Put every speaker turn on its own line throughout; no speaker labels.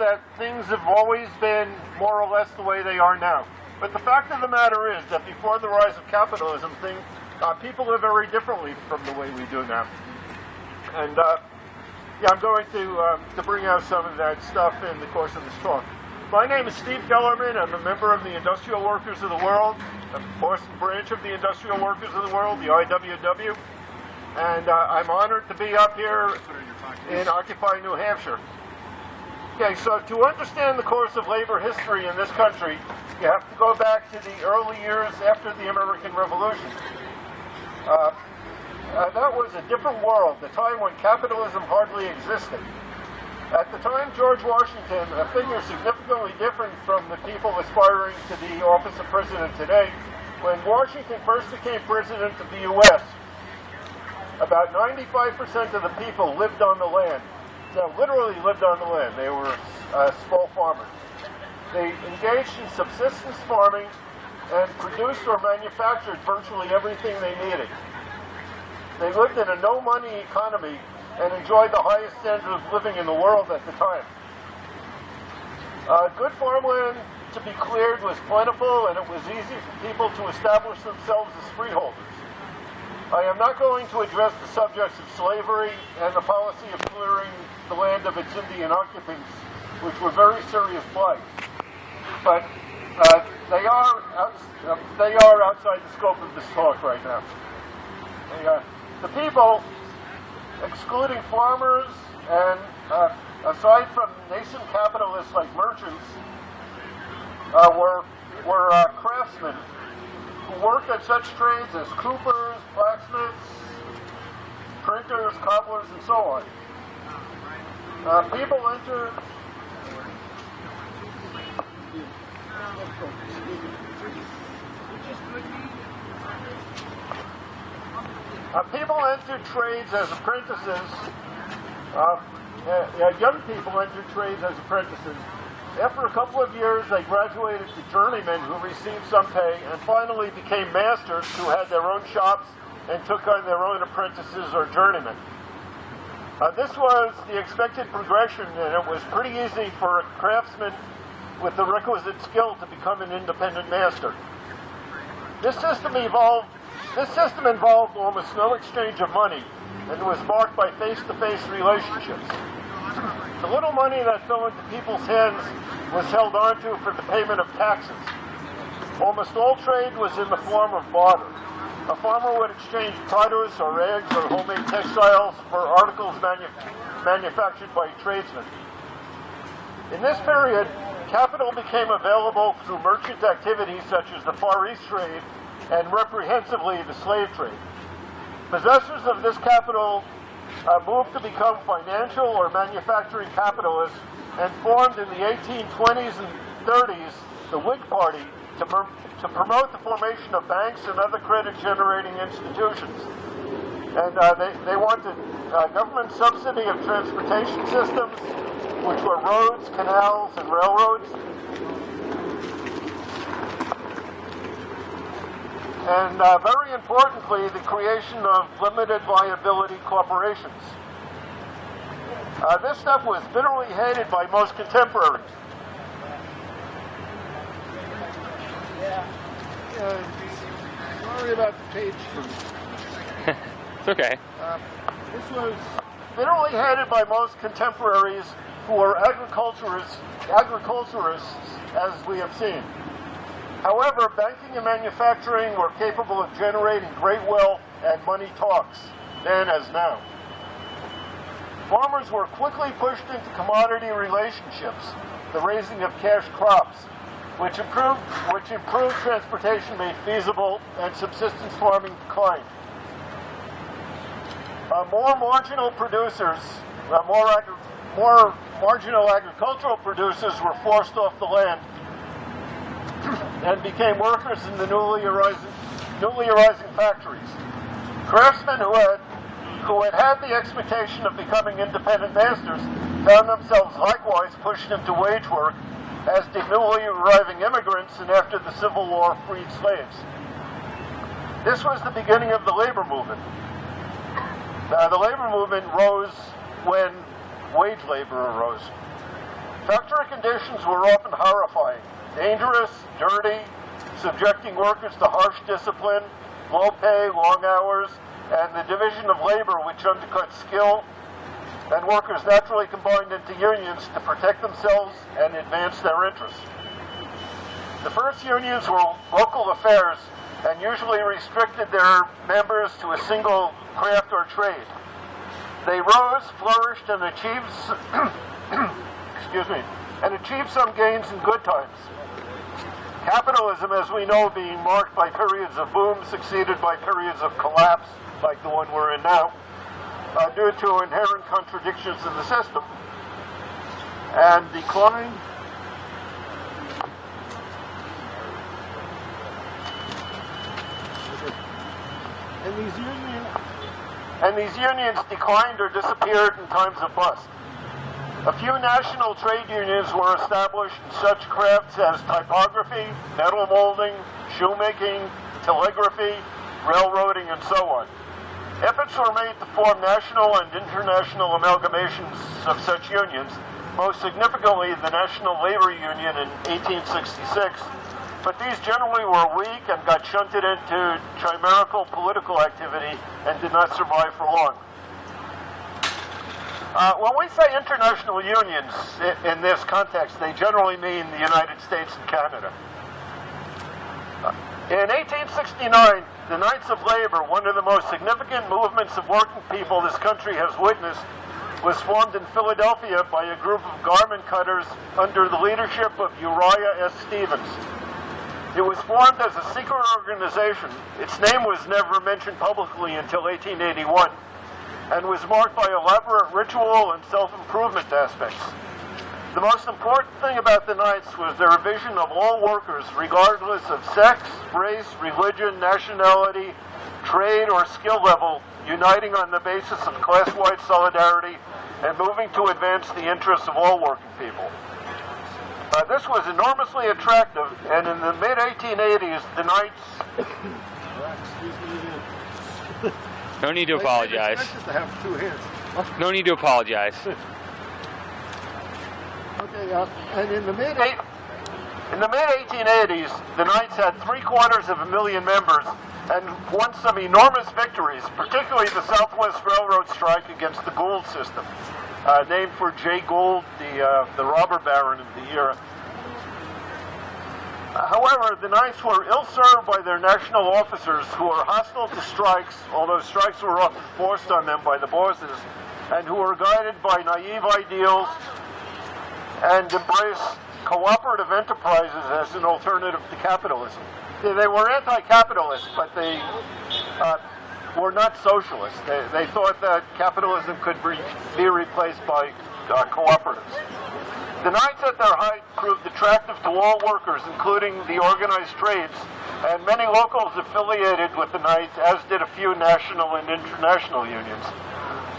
that things have always been more or less the way they are now. But the fact of the matter is that before the rise of capitalism, people live very differently from the way we do now. And I'm going to bring out some of that stuff in the course of this talk. My name is Steve Gellerman. I'm a member of the Industrial Workers of the World, the Boston branch of the Industrial Workers of the World, the IWW. And I'm honored to be up here in Occupy New Hampshire. Okay, so to understand the course of labor history in this country, you have to go back to the early years after the American Revolution. That was a different world, the time when capitalism hardly existed. At the time, George Washington, a figure significantly different from the people aspiring to the office of president today, when Washington first became president of the U.S., about 95% of the people lived on the land. Now, literally lived on the land. They were small farmers. They engaged in subsistence farming and produced or manufactured virtually everything they needed. They lived in a no-money economy and enjoyed the highest standard of living in the world at the time. Good farmland to be cleared was plentiful, and it was easy for people to establish themselves as freeholders. I am not going to address the subjects of slavery and the policy of clearing the land of its Indian occupants, which were very serious blights. But they are outside the scope of this talk right now. The people, excluding farmers and aside from nascent capitalists like merchants, were craftsmen who worked at such trades as coopers, blacksmiths, printers, cobblers, and so on. People entered trades as apprentices. Young people entered trades as apprentices. After a couple of years, they graduated to journeymen who received some pay, and finally became masters who had their own shops and took on their own apprentices or journeymen. This was the expected progression, and it was pretty easy for a craftsman with the requisite skill to become an independent master. This system involved almost no exchange of money, and was marked by face-to-face relationships. The little money that fell into people's hands was held onto for the payment of taxes. Almost all trade was in the form of barter. A farmer would exchange produce or eggs or homemade textiles for articles manufactured by tradesmen. In this period, capital became available through merchant activities such as the Far East trade and reprehensively the slave trade. Possessors of this capital moved to become financial or manufacturing capitalists and formed in the 1820s and 30s the Whig Party to promote the formation of banks and other credit-generating institutions. And they wanted government subsidy of transportation systems, which were roads, canals, and railroads. And very importantly, the creation of limited liability corporations. This stuff was bitterly hated by most contemporaries. Sorry about the page.
It's okay.
This was bitterly hated by most contemporaries who were agriculturists, as we have seen. However, banking and manufacturing were capable of generating great wealth and money talks, then as now. Farmers were quickly pushed into commodity relationships, the raising of cash crops, which improved transportation made feasible and subsistence farming declined. More marginal agricultural producers were forced off the land and became workers in the newly arising factories. Craftsmen who had the expectation of becoming independent masters found themselves likewise pushed into wage work, as did newly arriving immigrants and after the Civil War freed slaves. This was the beginning of the labor movement. The labor movement rose when wage labor arose. Factory conditions were often horrifying, dangerous, dirty, subjecting workers to harsh discipline, low pay, long hours, and the division of labor which undercut skill, and workers naturally combined into unions to protect themselves and advance their interests. The first unions were local affairs and usually restricted their members to a single craft or trade. They rose, flourished, and achieved achieved some gains in good times. Capitalism, as we know, being marked by periods of boom succeeded by periods of collapse, like the one we're in now, due to inherent contradictions in the system, and decline. And these unions declined or disappeared in times of bust. A few national trade unions were established in such crafts as typography, metal molding, shoemaking, telegraphy, railroading, and so on. Efforts were made to form national and international amalgamations of such unions, most significantly the National Labor Union in 1866, but these generally were weak and got shunted into chimerical political activity and did not survive for long. When we say international unions in this context, they generally mean the United States and Canada. In 1869, the Knights of Labor, one of the most significant movements of working people this country has witnessed, was formed in Philadelphia by a group of garment cutters under the leadership of Uriah S. Stevens. It was formed as a secret organization. Its name was never mentioned publicly until 1881 and was marked by elaborate ritual and self-improvement aspects. The most important thing about the Knights was their vision of all workers, regardless of sex, race, religion, nationality, trade, or skill level, uniting on the basis of class-wide solidarity and moving to advance the interests of all working people. This was enormously attractive, and in the mid-1880s, the Knights...
No need to apologize.
To have two hands.
No need to apologize.
Okay, and in the mid-1880s, the Knights had 750,000 members and won some enormous victories, particularly the Southwest Railroad strike against the Gould system, named for Jay Gould, the robber baron of the era. However, the Knights were ill-served by their national officers who were hostile to strikes, although strikes were often forced on them by the bosses, and who were guided by naive ideals and embraced cooperative enterprises as an alternative to capitalism. They were anti-capitalist, but they were not socialist. They thought that capitalism could be replaced by cooperatives. The Knights at their height proved attractive to all workers, including the organized trades, and many locals affiliated with the Knights, as did a few national and international unions.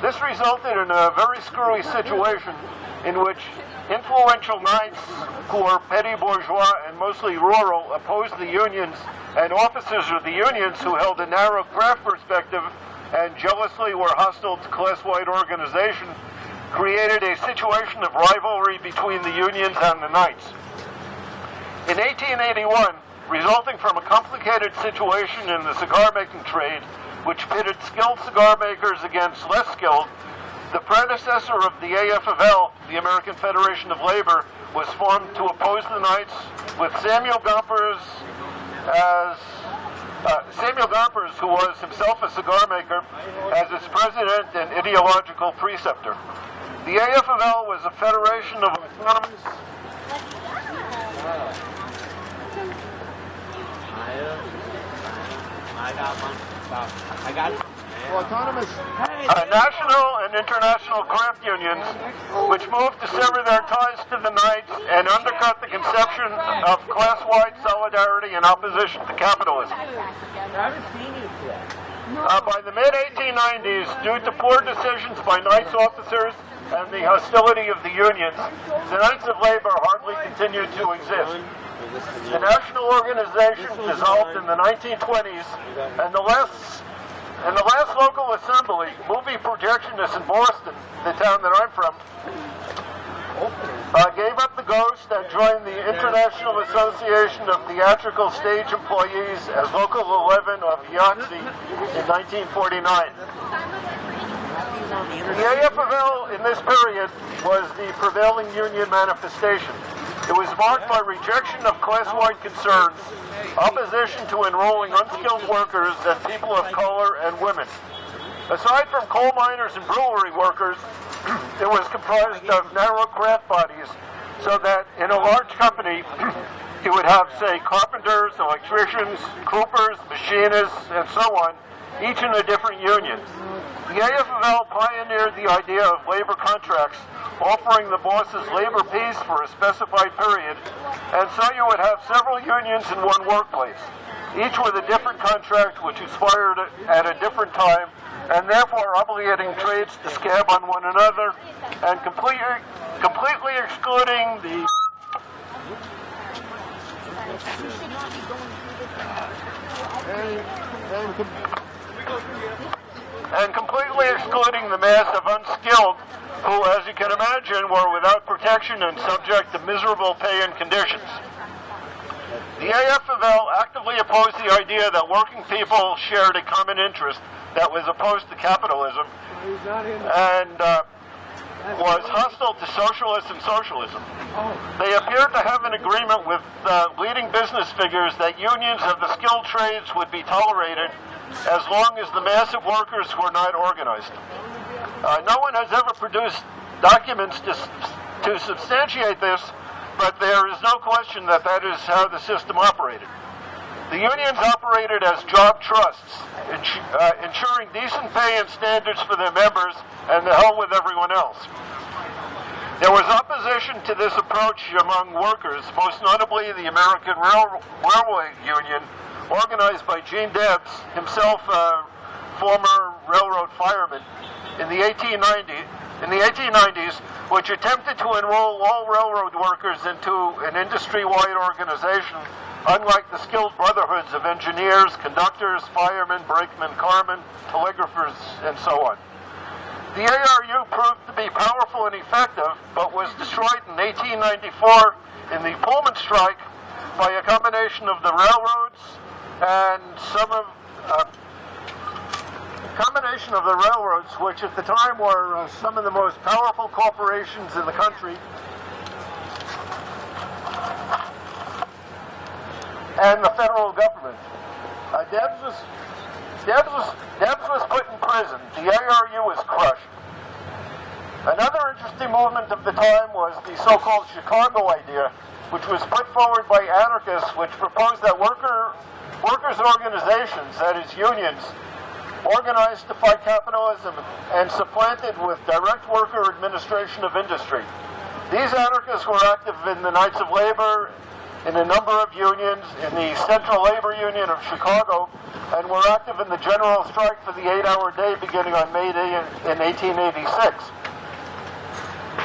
This resulted in a very screwy situation in which influential Knights, who were petty bourgeois and mostly rural, opposed the unions, and officers of the unions who held a narrow craft perspective and jealously were hostile to class-wide organization, created a situation of rivalry between the unions and the Knights. In 1881, resulting from a complicated situation in the cigar-making trade, which pitted skilled cigar makers against less skilled, the predecessor of the AFL, the American Federation of Labor, was formed to oppose the Knights, with Samuel Gompers, who was himself a cigar maker, as its president and ideological preceptor. The AFL was a federation of autonomous... national and international craft unions, which moved to sever their ties to the Knights and undercut the conception of class-wide solidarity and opposition to capitalism. By the mid-1890s, due to poor decisions by Knights officers and the hostility of the unions, the Knights of Labor hardly continued to exist. The national organization dissolved in the 1920s, and the last local assembly, movie projectionist in Boston, the town that I'm from, gave up the ghost and joined the International Association of Theatrical Stage Employees as Local 11 of Yahtzee in 1949. The AFL in this period was the prevailing union manifestation. It was marked by rejection of class-wide concerns, opposition to enrolling unskilled workers and people of color and women. Aside from coal miners and brewery workers, it was comprised of narrow craft bodies, so that in a large company, you would have, say, carpenters, electricians, coopers, machinists, and so on, each in a different union. The AFL pioneered the idea of labor contracts, offering the bosses labor peace for a specified period, and so you would have several unions in one workplace, each with a different contract which expired at a different time, and therefore obligating trades to scab on one another, and completely excluding the mass of unskilled who, as you can imagine, were without protection and subject to miserable pay and conditions. The AFL actively opposed the idea that working people shared a common interest that was opposed to capitalism and was hostile to socialists and socialism. They appeared to have an agreement with leading business figures that unions of the skilled trades would be tolerated as long as the mass of workers were not organized. No one has ever produced documents to substantiate this, but there is no question that that is how the system operated. The unions operated as job trusts, ensuring decent pay and standards for their members, and the hell with everyone else. There was opposition to this approach among workers, most notably the American Railway Union, organized by Gene Debs, himself a former railroad fireman, in the 1890s, which attempted to enroll all railroad workers into an industry-wide organization, unlike the skilled brotherhoods of engineers, conductors, firemen, brakemen, carmen, telegraphers, and so on. The ARU proved to be powerful and effective, but was destroyed in 1894 in the Pullman strike by a combination of the railroads and which at the time were some of the most powerful corporations in the country, and the federal government. Debs was put in prison. The ARU was crushed. Another interesting movement of the time was the so-called Chicago idea, which was put forward by anarchists, which proposed that workers' organizations, that is unions, organized to fight capitalism and supplanted with direct worker administration of industry. These anarchists were active in the Knights of Labor, in a number of unions, in the Central Labor Union of Chicago, and were active in the general strike for the 8-hour day beginning on May Day in 1886.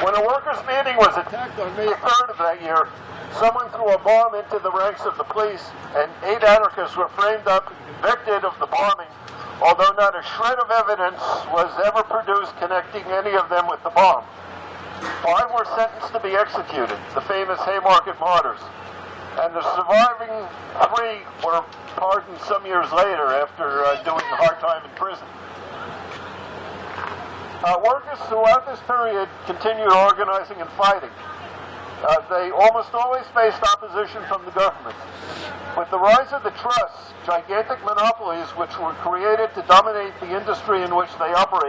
When a workers' meeting was attacked on May 3rd of that year, someone threw a bomb into the ranks of the police, and 8 anarchists were framed up and convicted of the bombing, although not a shred of evidence was ever produced connecting any of them with the bomb. 5 were sentenced to be executed, the famous Haymarket martyrs, and the surviving 3 were pardoned some years later after doing a hard time in prison. Workers throughout this period continued organizing and fighting. They almost always faced opposition from the government. With the rise of the trusts, gigantic monopolies which were created to dominate the industry in which they operated,